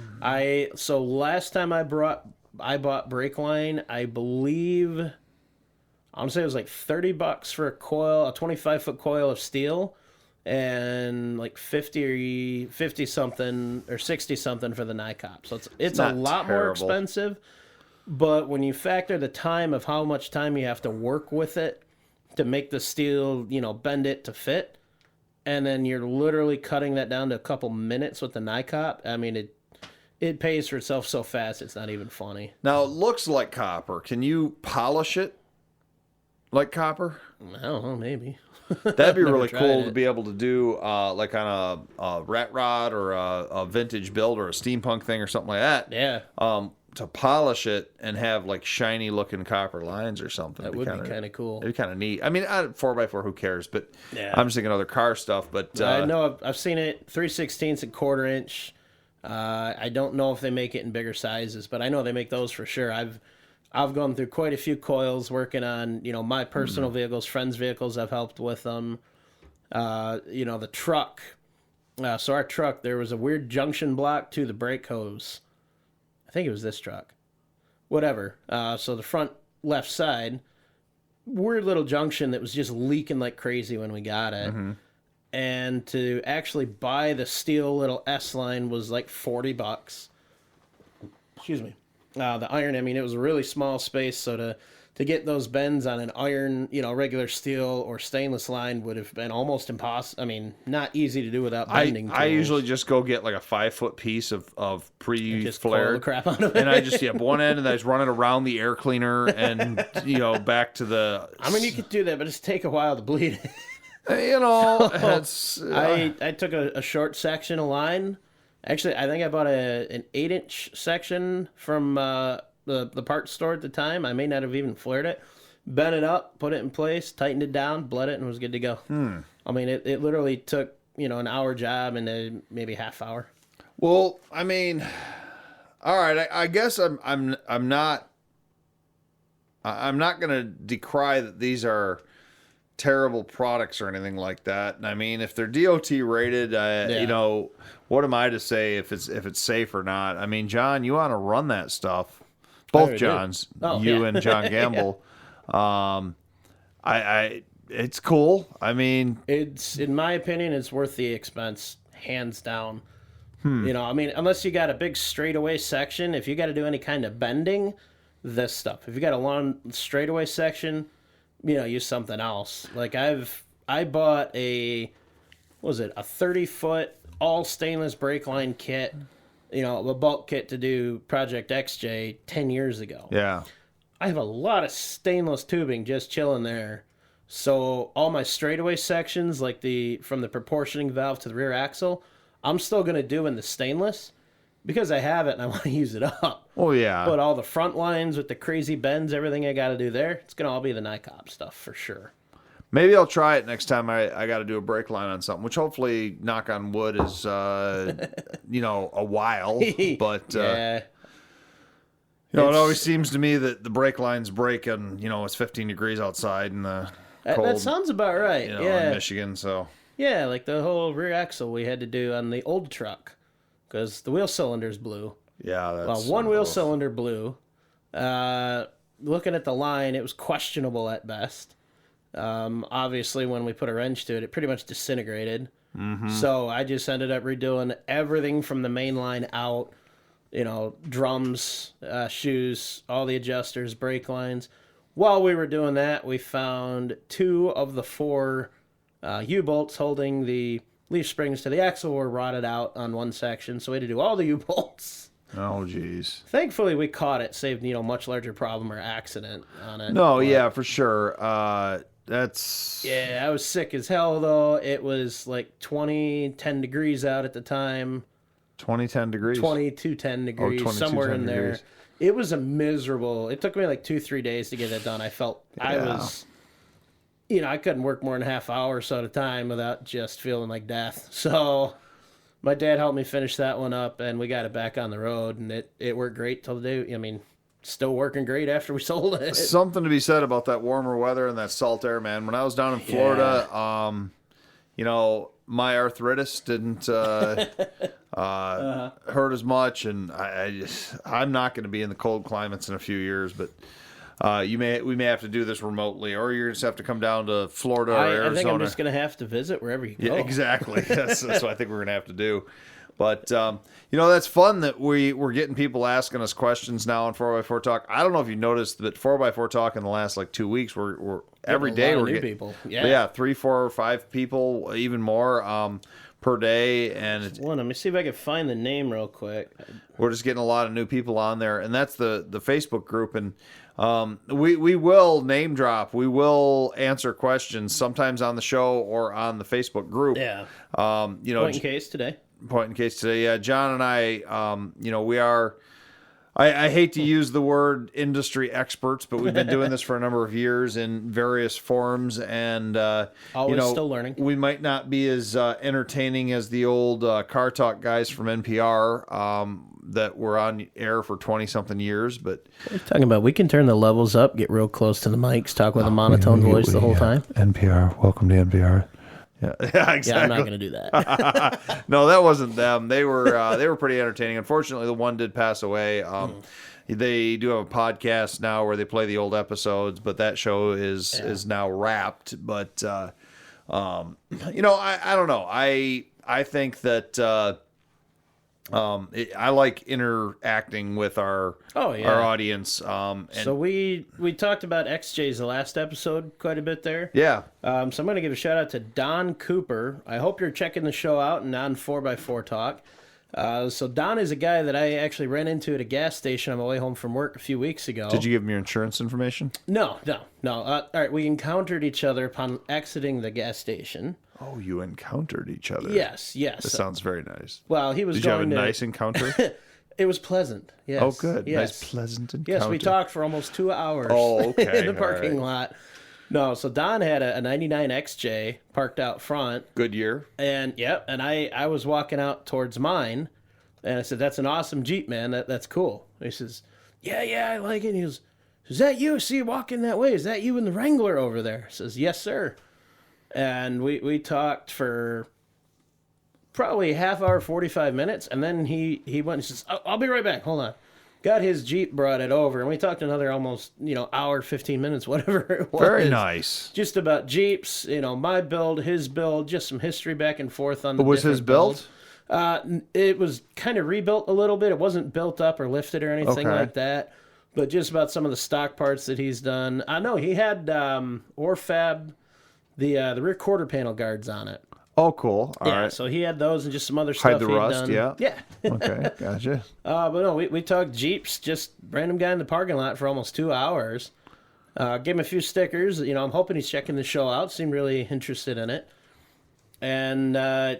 So last time I bought brake line, I believe I want to say it was like $30 for a coil, a 25-foot coil of steel, and like 50 something or 60 something for the NICOP. So it's a not lot more terrible. expensive. But when you factor the time of how much time you have to work with it to make the steel, bend it to fit, and then you're literally cutting that down to a couple minutes with the NICOP, I mean, it pays for itself so fast, it's not even funny. Now it looks like copper. Can you polish it like copper? I don't know, maybe. That'd be Never really tried cool it. to be able to do, like on a rat rod or a vintage build or a steampunk thing or something like that. Yeah, To polish it and have like shiny looking copper lines or something. that would be kind of cool. It'd be kind of neat. I mean, 4x4, who cares? But Yeah. I'm just thinking other car stuff. But I know I've seen it 3/16 and quarter inch. I don't know if they make it in bigger sizes, but I know they make those for sure. I've gone through quite a few coils working on my personal vehicles, friends' vehicles. I've helped with them. The truck. So our truck, there was a weird junction block to the brake hose. I think it was this truck. Whatever. So the front left side, weird little junction that was just leaking like crazy when we got it. And to actually buy the steel little S line was like $40. Excuse me. The iron, I mean, it was a really small space, so to get those bends on an iron, regular steel or stainless line would have been almost impossible. I mean, not easy to do without bending I tools. usually just go get like a 5-foot piece of just coil the pre-flared, crap out of it. and I just one end and I just run it around the air cleaner and back to the. I mean, you could do that, but it's take a while to bleed it. It's I took a short section of line. Actually, I think I bought an 8-inch section from the parts store at the time. I may not have even flared it. Bent it up, put it in place, tightened it down, bled it, and was good to go. I mean, it literally took an hour job and maybe half hour. Well, I mean, all right. I guess I'm not gonna decry that these are terrible products or anything like that. And I mean, if they're DOT rated, what am I to say if it's safe or not? I mean, John, you want to run that stuff. Both already Johns, did. Oh, you yeah. and John Gamble. It's cool. I mean, It's, in my opinion, it's worth the expense, hands down. I mean, unless you got a big straightaway section, if you got to do any kind of bending, this stuff. If you got a long straightaway section, use something else. Like I bought a 30-foot all stainless brake line kit, a bulk kit to do Project XJ 10 years ago. Yeah. I have a lot of stainless tubing just chilling there. So all my straightaway sections, like from the proportioning valve to the rear axle, I'm still going to do in the stainless because I have it and I want to use it up. Oh, yeah. But all the front lines with the crazy bends, everything I got to do there, it's going to all be the NICOP stuff for sure. Maybe I'll try it next time I got to do a brake line on something, which hopefully, knock on wood, is, a while. But, yeah. it always seems to me that the brake lines break and, it's 15 degrees outside and the cold. That sounds about right. Yeah. In Michigan, so. Yeah, like the whole rear axle we had to do on the old truck because the wheel cylinders blew. Yeah, that's... one wheel cylinder blew. Looking at the line, it was questionable at best. Obviously, when we put a wrench to it, it pretty much disintegrated. Mm-hmm. So I just ended up redoing everything from the main line out, drums, shoes, all the adjusters, brake lines. While we were doing that, we found 2 of the 4 U-bolts holding the leaf springs to the axle were rotted out on one section, so we had to do all the U-bolts. Oh, jeez. Thankfully, we caught it, saved, much larger problem or accident on it. No, yeah, for sure. That's... Yeah, I was sick as hell, though. It was like 10 degrees out at the time. 10 degrees? 10 degrees, 22, somewhere 10 in there. degrees. It was a miserable... It took me like 2-3 days to get that done. I felt I was... I couldn't work more than a half hour or so at a time without just feeling like death. So... My dad helped me finish that one up, and we got it back on the road, and it worked great till the day. I mean, still working great after we sold it. Something to be said about that warmer weather and that salt air, man. When I was down in Florida, my arthritis didn't hurt as much, and I'm not going to be in the cold climates in a few years, but we may have to do this remotely, or you just have to come down to Florida or Arizona. I think I'm just going to have to visit wherever you go. Yeah, exactly. That's what I think we're going to have to do. But, that's fun that we're getting people asking us questions now on 4x4 Talk. I don't know if you noticed that 4x4 Talk in the last 2 weeks, we're every day we're getting getting people. Yeah, 3, 4, 5 people, even more per day. And let me see if I can find the name real quick. We're just getting a lot of new people on there, and that's the Facebook group. And we will name drop. We will answer questions sometimes on the show or on the Facebook group. Yeah. Point in case today. Yeah. John and I, we are, I hate to use the word industry experts, but we've been doing this for a number of years in various forms, and always still learning. We might not be as entertaining as the old Car Talk guys from NPR that were on air for 20-something years. But what are you talking about? We can turn the levels up, get real close to the mics, talk with a monotone voice the whole time. NPR, welcome to NPR. Yeah, exactly. Yeah, I'm not going to do that. No, that wasn't them. They were pretty entertaining. Unfortunately, the one did pass away. They do have a podcast now where they play the old episodes, but that show is now wrapped. But I don't know. I think that I like interacting with our audience. So we talked about XJs the last episode quite a bit there. Yeah. So I'm going to give a shout out to Don Cooper. I hope you're checking the show out and on 4x4 Talk. So Don is a guy that I actually ran into at a gas station on my way home from work a few weeks ago. Did you give him your insurance information? No. All right, we encountered each other upon exiting the gas station. Oh, you encountered each other. Yes. That sounds very nice. Well, he was Did you have a going to... nice encounter? It was pleasant. Yes. Oh, good. Yes. Nice, pleasant encounter. Yes, we talked for almost 2 hours. Oh, okay. In the parking lot. No, so Don had a 99 XJ parked out front. Good year. And I was walking out towards mine, and I said, "That's an awesome Jeep, man. That's cool." And he says, "Yeah, I like it." And he goes, "Is that you? See you walking that way. Is that you in the Wrangler over there?" I says, "Yes, sir." And we talked for probably half hour, 45 minutes, and then he went and says, I'll be right back. Hold on. Got his Jeep, brought it over, and we talked another almost, hour, 15 minutes, whatever it was. Very nice. Just about Jeeps, my build, his build, just some history back and forth on the was his build? It was kind of rebuilt a little bit. It wasn't built up or lifted or anything like that. But just about some of the stock parts that he's done. I know he had Orfab, the rear quarter panel guards on it. Oh, cool. All yeah, right. so he had those and just some other Hide stuff the he'd rust, done. yeah. Yeah. Okay, gotcha. But no, we talked Jeeps, just random guy in the parking lot for almost 2 hours. Gave him a few stickers. I'm hoping he's checking the show out. Seemed really interested in it. And,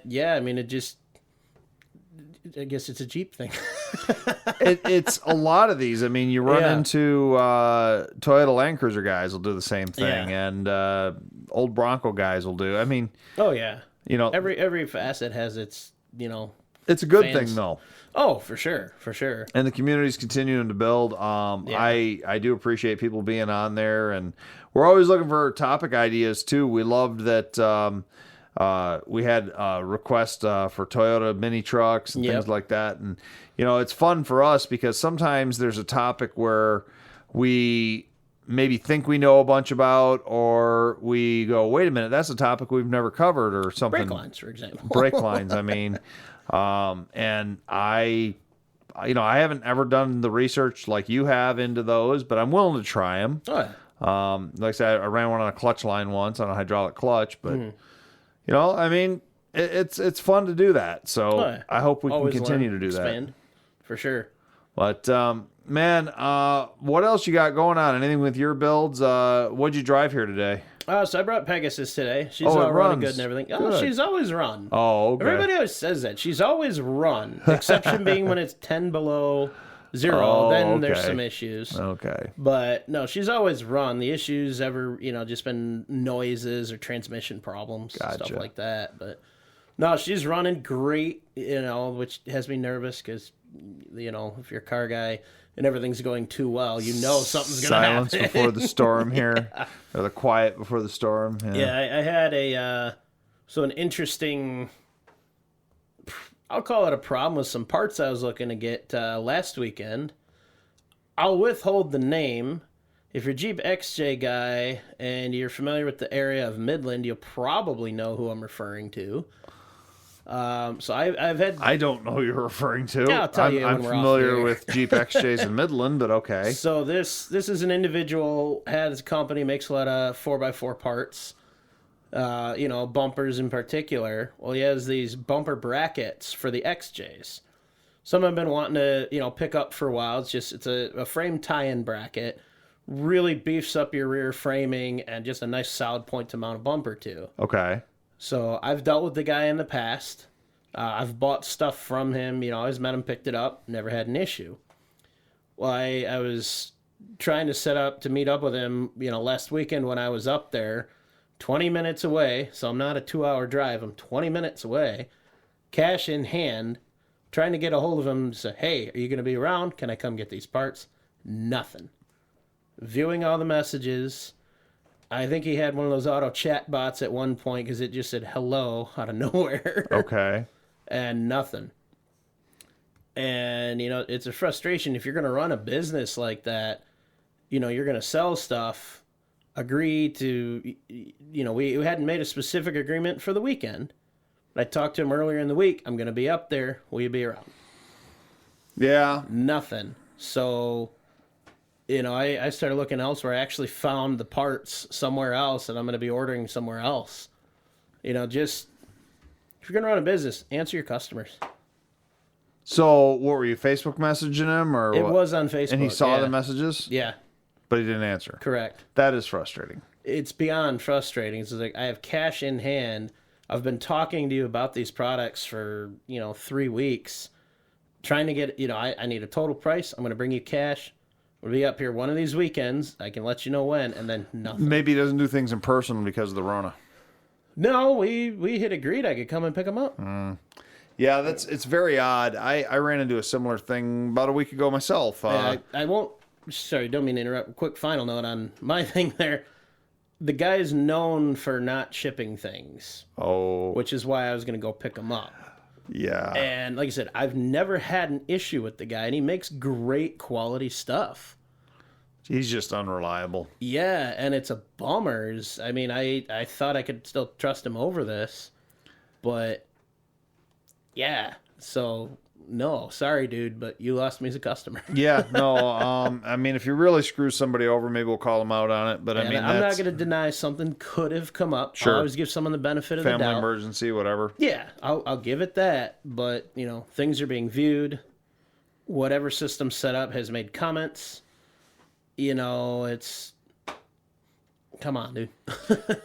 yeah, I mean, I guess it's a Jeep thing. It's a lot of these. I mean, you run Yeah. into Toyota Land Cruiser guys will do the same thing, Yeah. and old Bronco guys will do. I mean, Oh, yeah. every Every facet has its, it's a good fans. thing though. Oh, for sure. For sure. And the community's continuing to build. I do appreciate people being on there, and we're always looking for topic ideas too. We loved that we had a request for Toyota mini trucks and Yep. things like that. And it's fun for us because sometimes there's a topic where we maybe think we know a bunch about, or we go, wait a minute, that's a topic we've never covered, or something. Brake lines, for example. Brake lines, I mean. And I haven't ever done the research like you have into those, but I'm willing to try them. Oh, yeah. Like I said, I ran one on a clutch line once on a hydraulic clutch, but I mean, it's fun to do that. So Oh, yeah. I hope we Always can continue learn, to do expand, for sure. that. But man, what else you got going on? Anything with your builds? What'd you drive here today? So I brought Pegasus today. She's Oh, it all running runs. good and everything. Oh, Good. she's always run. Oh, okay. Everybody always says that. She's always run. The exception being when it's 10 below 0. Oh, then there's okay. some issues. Okay. But no, she's always run. The issues ever, just been noises or transmission problems, stuff Gotcha. like that. But no, she's running great, which has me nervous because, if you're a car guy and everyth's going too well, something's going to happen. Silence before the storm here, or the quiet before the storm. Yeah, I had an interesting, I'll call it a problem with some parts I was looking to get last weekend. I'll withhold the name. If you're a Jeep XJ guy and you're familiar with the area of Midland, you'll probably know who I'm referring to. So I've had... I don't know who you're referring to. Yeah, I'll tell you I'm when we're off familiar here. with Jeep XJs in Midland, but okay. So this is an individual, has a company, makes a lot of 4x4 parts, bumpers in particular. Well, he has these bumper brackets for the XJs. Some I've been wanting to, pick up for a while. It's a frame tie-in bracket. Really beefs up your rear framing and just a nice solid point to mount a bumper to. Okay. So I've dealt with the guy in the past. I've bought stuff from him. I always met him, picked it up, never had an issue. Well, I was trying to set up to meet up with him, last weekend when I was up there, 20 minutes away. So I'm not a 2-hour drive. I'm 20 minutes away, cash in hand, trying to get a hold of him to say, hey, are you going to be around? Can I come get these parts? Nothing. Viewing all the messages. I think he had one of those auto chat bots at one point because it just said hello out of nowhere. Okay. And nothing. And, it's a frustration. If you're going to run a business like that, you're going to sell stuff, agree to, we hadn't made a specific agreement for the weekend. I talked to him earlier in the week. I'm going to be up there. Will you be around? Yeah. Nothing. So... I started looking elsewhere. I actually found the parts somewhere else, and I'm going to be ordering somewhere else. Just if you're going to run a business, answer your customers. So, what were you Facebook messaging him, or It what? was on Facebook. And he saw yeah. the messages, Yeah, but he didn't answer. correct. That is frustrating. It's beyond frustrating. It's like I have cash in hand. I've been talking to you about these products for 3 weeks, trying to get I need a total price. I'm going to bring you cash. We'll be up here one of these weekends. I can let you know when, and then nothing. Maybe he doesn't do things in person because of the Rona. No, we had agreed I could come and pick them up. Yeah, it's very odd. I ran into a similar thing about a week ago myself. I won't. Sorry, don't mean to interrupt. Quick final note on my thing there. The guy's known for not shipping things, which is why I was going to go pick them up. Yeah. And like I said, I've never had an issue with the guy, and he makes great quality stuff. He's just unreliable. Yeah, and it's a bummer. I mean, I thought I could still trust him over this, but yeah. So no, sorry, dude, but you lost me as a customer. Yeah, no. I mean, if you really screw somebody over, maybe we'll call them out on it. But I And mean, I'm not that's going to deny something could have come up. Sure. I'll always give someone the benefit of the family doubt. emergency, whatever. Yeah, I'll give it that. But, you know, things are being viewed. Whatever system's set up has made comments. You know, it's... Come on, dude.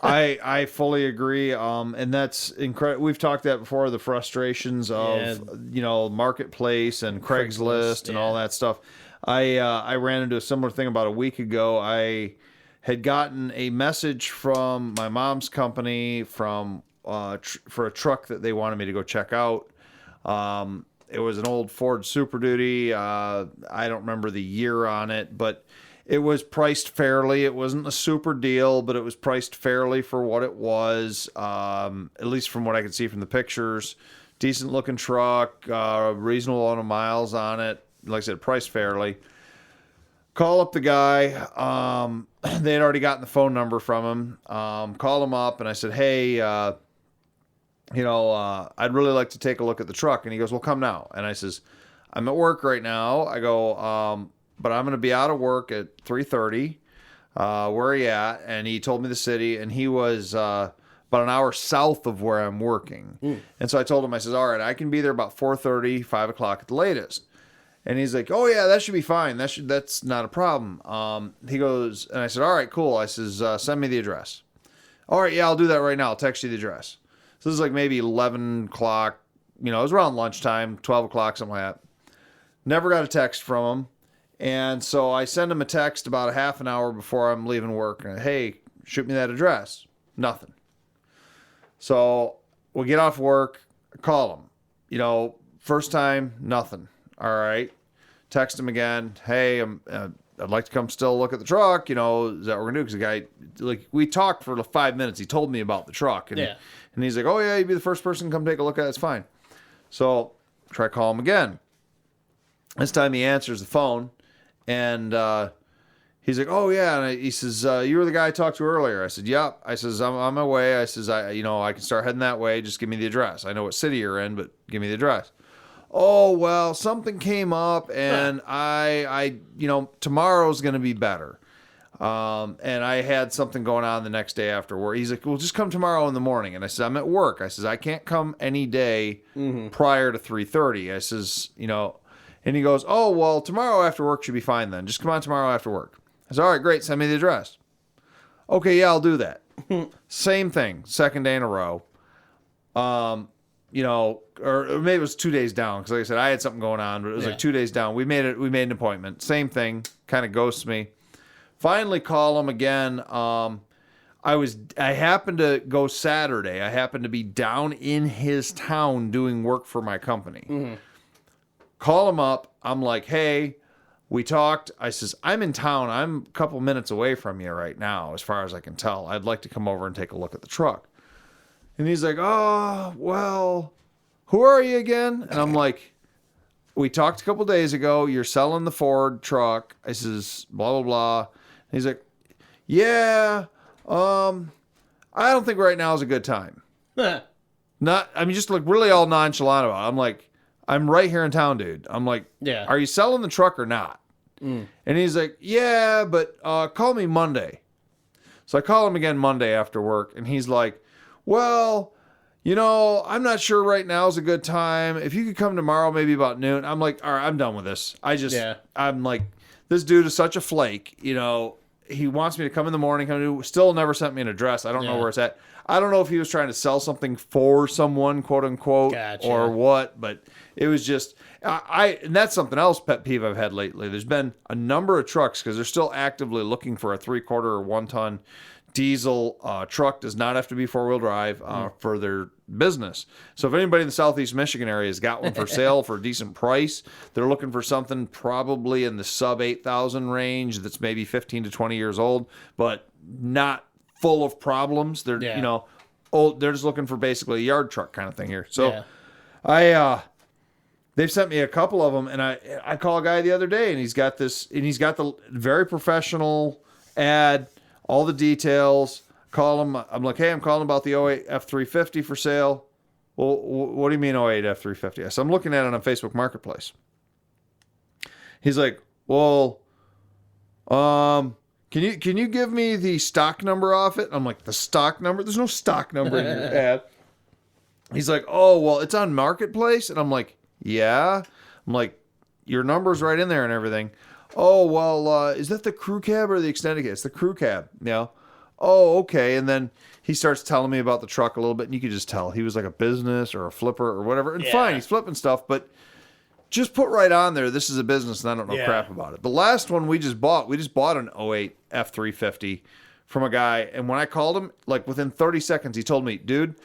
I fully agree. And that's incredible. We've talked that before, the frustrations of, Yeah. you know, marketplace and Craigslist and all that stuff. I ran into a similar thing about a week ago. I had gotten a message from my mom's company from for a truck that they wanted me to go check out. It was an old Ford Super Duty. I don't remember the year on it, but it was priced fairly. It wasn't a super deal, but it was priced fairly for what it was, at least from what I could see from the pictures. Decent looking truck, reasonable amount of miles on it. Like I said, priced fairly. Call up the guy. They had already gotten the phone number from him. Call him up, and I said, hey, I'd really like to take a look at the truck. And he goes, well, come now. And I says, I'm at work right now. I go, but I'm going to be out of work at 3:30. Where are you at? And he told me the city, and he was about an hour south of where I'm working. And so I told him, I says, all right, I can be there about 4:30, 5 o'clock at the latest. And he's like, oh yeah, that should be fine. That's not a problem. He goes, and I said, all right, cool. I says, send me the address. All right, yeah, I'll do that right now. I'll text you the address. So this is like maybe 11 o'clock, you know, it was around lunchtime, 12 o'clock, something like that. Never got a text from him. And so I send him a text about a half an hour before I'm leaving work. And, hey, shoot me that address. Nothing. So we get off work, call him. You know, first time, nothing. All right. Text him again. Hey, I'd like to come still look at the truck. You know, is that what we're going to do? Because the guy, like, we talked for 5 minutes. He told me about the truck. And, and he's like, oh, yeah, you'd be the first person to come take a look at it. It's fine. So try to call him again. This time he answers the phone. And he's like, oh, yeah. And he says, you were the guy I talked to earlier. I said, yep. I says, I'm on my way. I says, I can start heading that way. Just give me the address. I know what city you're in, but give me the address. Oh, well, something came up, and tomorrow's going to be better. And I had something going on the next day after work. He's like, well, just come tomorrow in the morning. And I said, I'm at work. I says, I can't come any day prior to 3:30. I says, and he goes, oh, well, tomorrow after work should be fine then. Just come on tomorrow after work. I said, all right, great. Send me the address. Okay, yeah, I'll do that. Same thing. Second day in a row. Or maybe it was 2 days down. Because like I said, I had something going on, but it was like 2 days down. We made an appointment. Same thing. Kind of ghosts me. Finally call him again. I happened to go Saturday. I happened to be down in his town doing work for my company. Call him up. I'm like, hey, we talked. I says, I'm in town. I'm a couple minutes away from you right now, as far as I can tell. I'd like to come over and take a look at the truck. And he's like, oh, well, who are you again? And I'm like, we talked a couple days ago. You're selling the Ford truck. I says, blah, blah, blah. And he's like, yeah, I don't think right now is a good time. Just like really all nonchalant about it. I'm like, I'm right here in town, dude. I'm like, Yeah. Are you selling the truck or not? And he's like, yeah, but call me Monday. So I call him again Monday after work, and he's like, well, I'm not sure right now is a good time. If you could come tomorrow, maybe about noon. I'm like, all right, I'm done with this. I'm like, this dude is such a flake. He wants me to come in the morning. Still never sent me an address. I don't know where it's at. I don't know if he was trying to sell something for someone, quote unquote, or what, but it was just, and that's something else pet peeve I've had lately. There's been a number of trucks, because they're still actively looking for a 3/4 or 1 ton diesel truck. Does not have to be 4-wheel drive for their business. So if anybody in the Southeast Michigan area has got one for sale for a decent price, they're looking for something probably in the sub 8,000 range that's maybe 15 to 20 years old, but not full of problems. They're old. They're just looking for basically a yard truck kind of thing here. So they've sent me a couple of them, and I call a guy the other day, and he's got the very professional ad, all the details. Call him. I'm like, hey, I'm calling about the 08 F350 for sale. well, what do you mean 08 F350? I said, I'm looking at it on Facebook Marketplace. He's like, well, can you give me the stock number off it? I'm like, the stock number? There's no stock number in your ad. He's like, oh, well, it's on Marketplace? And I'm like, yeah. I'm like, your number's right in there and everything. Oh, well, is that the crew cab or the extended cab? It's the crew cab, you know? Oh, okay. And then he starts telling me about the truck a little bit, and you could just tell he was like a business or a flipper or whatever. And fine, he's flipping stuff, but just put right on there, this is a business, and I don't know crap about it. The last one we just bought an 08 F350 from a guy, and when I called him, like within 30 seconds, he told me, dude,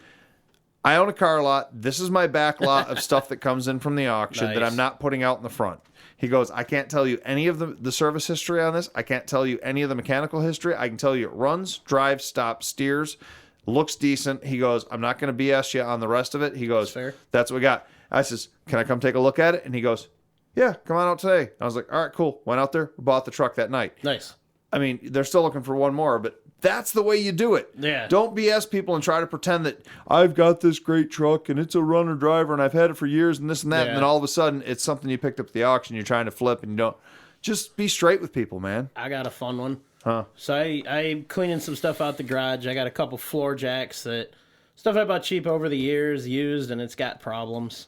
I own a car lot. This is my back lot of stuff that comes in from the auction that I'm not putting out in the front. He goes, I can't tell you any of the service history on this. I can't tell you any of the mechanical history. I can tell you it runs, drives, stops, steers, looks decent. He goes, I'm not going to BS you on the rest of it. He goes, that's what we got. I says, can I come take a look at it? And he goes, yeah, come on out today. I was like, all right, cool. Went out there, bought the truck that night. Nice. I mean, they're still looking for one more, but that's the way you do it. Yeah. Don't BS people and try to pretend that I've got this great truck and it's a runner driver and I've had it for years and this and that. And then all of a sudden it's something you picked up at the auction you're trying to flip and you don't. Just be straight with people, man. I got a fun one. Huh? So I'm cleaning some stuff out the garage. I got a couple floor jacks stuff I bought cheap over the years, used, and it's got problems.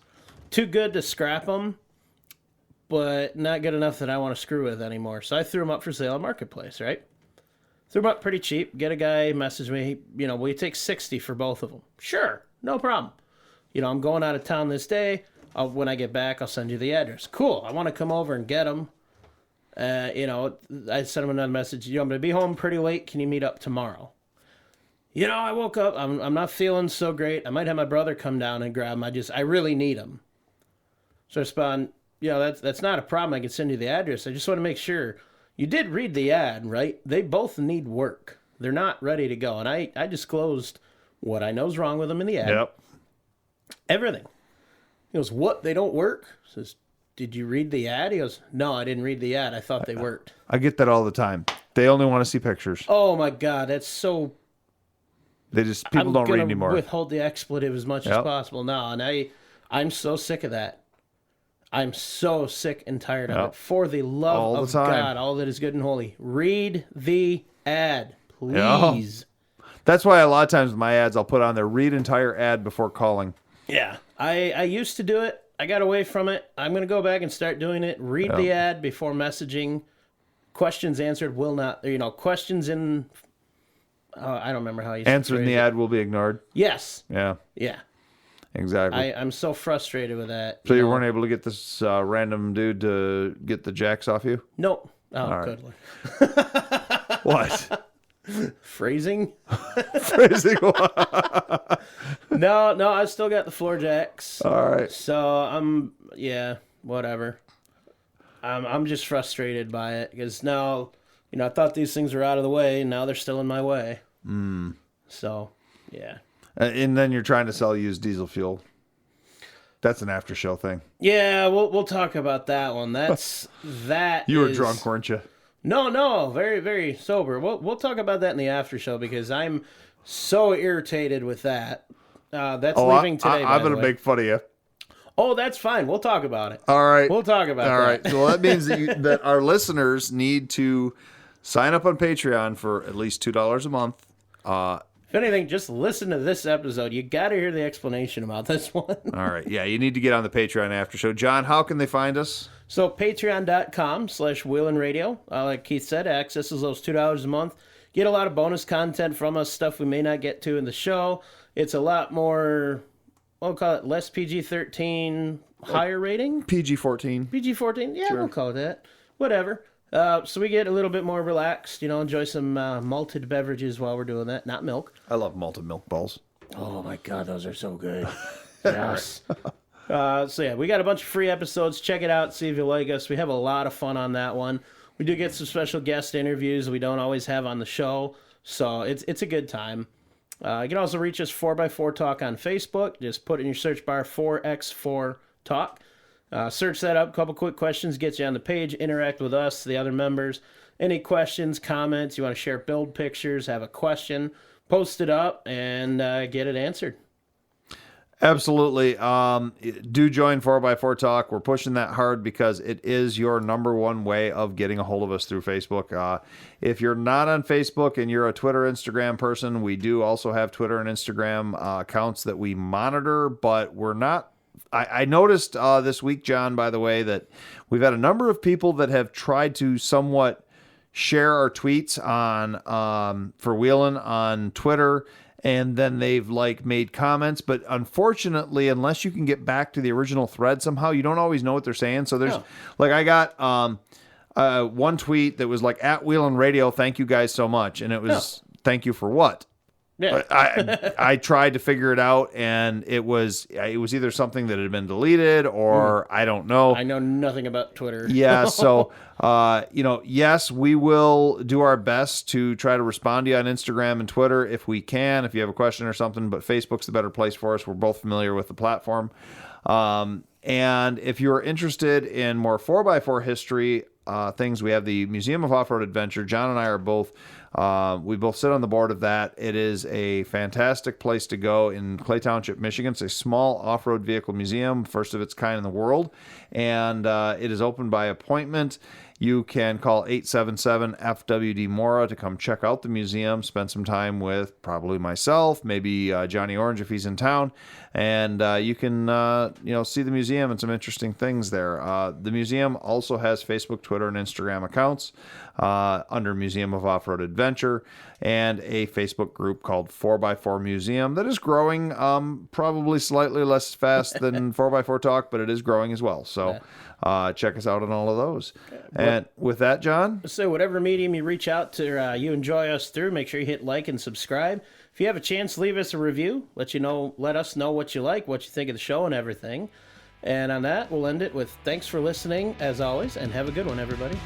Too good to scrap them, but not good enough that I want to screw with anymore. So I threw them up for sale on Marketplace, right? Threw them up pretty cheap. Get a guy message me, will you take 60 for both of them? Sure, no problem. I'm going out of town this day. When I get back, I'll send you the address. Cool, I want to come over and get them. I sent him another message. I'm going to be home pretty late. Can you meet up tomorrow? I woke up. I'm not feeling so great. I might have my brother come down and grab them. I really need them. So I respond, that's not a problem. I can send you the address. I just want to make sure you did read the ad, right? They both need work. They're not ready to go. And I disclosed what I know is wrong with them in the ad. Yep. Everything. He goes, what? They don't work? I says, did you read the ad? He goes, no, I didn't read the ad. I thought they worked. I get that all the time. They only want to see pictures. Oh my God, that's so. People don't read anymore. Withhold the expletive as much as possible now, and I'm so sick of that. I'm so sick and tired of it. For the love of God, all that is good and holy, read the ad, please. That's why a lot of times with my ads, I'll put on there, read entire ad before calling. Yeah, I used to do it. I got away from it. I'm going to go back and start doing it. Read the ad before messaging. Questions answered will not, questions in, I don't remember how you answered in the ad will be ignored. Yes. Yeah. Yeah. Exactly. I'm so frustrated with that. So you weren't able to get this random dude to get the jacks off you? Nope. Oh, all good right. What? Phrasing? Phrasing? No, I still got the floor jacks. All right. So whatever. I'm just frustrated by it because now, I thought these things were out of the way, and now they're still in my way. So, yeah. And then you're trying to sell used diesel fuel. That's an after show thing. Yeah, we'll talk about that one. That. You were drunk, weren't you? No, very, very sober. We'll talk about that in the after show because I'm so irritated with that. That's leaving today. I'm going to make fun of you. Oh, that's fine. We'll talk about it. All right. We'll talk about it. All right. So that means that our listeners need to sign up on Patreon for at least $2 a month. If anything, just listen to this episode. You got to hear the explanation about this one. All right. Yeah, you need to get on the Patreon after show. John, how can they find us? So patreon.com/wheelinradio. Like Keith said, accesses those $2 a month. Get a lot of bonus content from us, stuff we may not get to in the show. It's a lot more, we'll call it less PG-13, higher rating? PG-14. PG-14? Yeah, sure. We'll call it that. Whatever. So we get a little bit more relaxed, enjoy some malted beverages while we're doing that. Not milk. I love malted milk balls. Oh, my God, those are so good. Yes. We got a bunch of free episodes. Check it out, see if you like us. We have a lot of fun on that one. We do get some special guest interviews we don't always have on the show, so it's a good time. You can also reach us 4x4 Talk on Facebook. Just put in your search bar 4x4 Talk. Search that up. A couple quick questions. Get you on the page. Interact with us, the other members. Any questions, comments, you want to share build pictures, have a question, post it up, and get it answered. Absolutely. Do join 4x4 Talk. We're pushing that hard because it is your number one way of getting a hold of us through Facebook. If you're not on Facebook and you're a Twitter, Instagram person, we do also have Twitter and Instagram accounts that we monitor, but we're not. I noticed this week, John, by the way, that we've had a number of people that have tried to somewhat share our tweets on for Wheelin' on Twitter. And then they've like made comments, but unfortunately, unless you can get back to the original thread somehow, you don't always know what they're saying. So there's like, I got one tweet that was like at Wheelin' Radio, thank you guys so much. And it was, thank you for what? Yeah. I tried to figure it out, and it was either something that had been deleted or I don't know. I know nothing about Twitter. Yeah, so yes, we will do our best to try to respond to you on Instagram and Twitter if we can, if you have a question or something, but Facebook's the better place for us. We're both familiar with the platform. And if you're interested in more 4x4 history things, we have the Museum of Off-Road Adventure. John and I are both we both sit on the board of that. It is a fantastic place to go in Clay Township, Michigan. It's a small off-road vehicle museum, first of its kind in the world, and it is open by appointment. You can call 877-FWD-MORA to come check out the museum, spend some time with probably myself, maybe Johnny Orange if he's in town, and you can see the museum and some interesting things there. The museum also has Facebook, Twitter, and Instagram accounts under Museum of Off-Road Adventure, and a Facebook group called 4x4 Museum that is growing probably slightly less fast than 4x4 Talk, but it is growing as well. So check us out on all of those. And with that, John? So whatever medium you reach out to, you enjoy us through, make sure you hit like and subscribe. If you have a chance, leave us a review. Let us know what you like, what you think of the show and everything. And on that, we'll end it with thanks for listening, as always, and have a good one, everybody.